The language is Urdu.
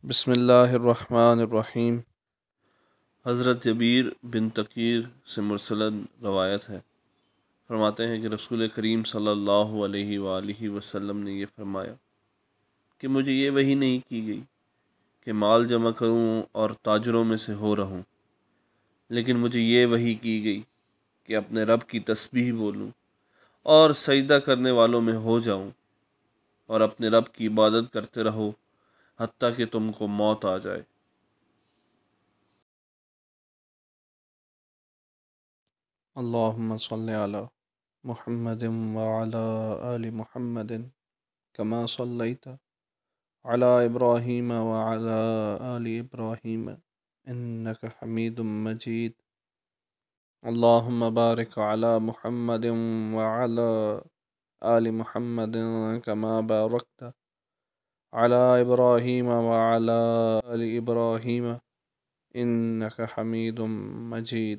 بسم اللہ الرحمن الرحیم۔ حضرت جبیر بن تقیر سے مرسلن روایت ہے، فرماتے ہیں کہ رسول کریم صلی اللہ علیہ وآلہ وسلم نے یہ فرمایا کہ مجھے یہ وحی نہیں کی گئی کہ مال جمع کروں اور تاجروں میں سے ہو رہوں، لیکن مجھے یہ وحی کی گئی کہ اپنے رب کی تسبیح بولوں اور سجدہ کرنے والوں میں ہو جاؤں اور اپنے رب کی عبادت کرتے رہو حتیٰ کہ تم کو موت آ جائے۔ اللہم صلی علی محمد وعلی آل محمد کما صلیت علی ابراہیم وعلی آل ابراہیم انک حمید مجید۔ اللہم بارک علی محمد وعلی آل محمد کما بارکت علی ابراہیم وعلی آل ابراہیم انک حمید مجید۔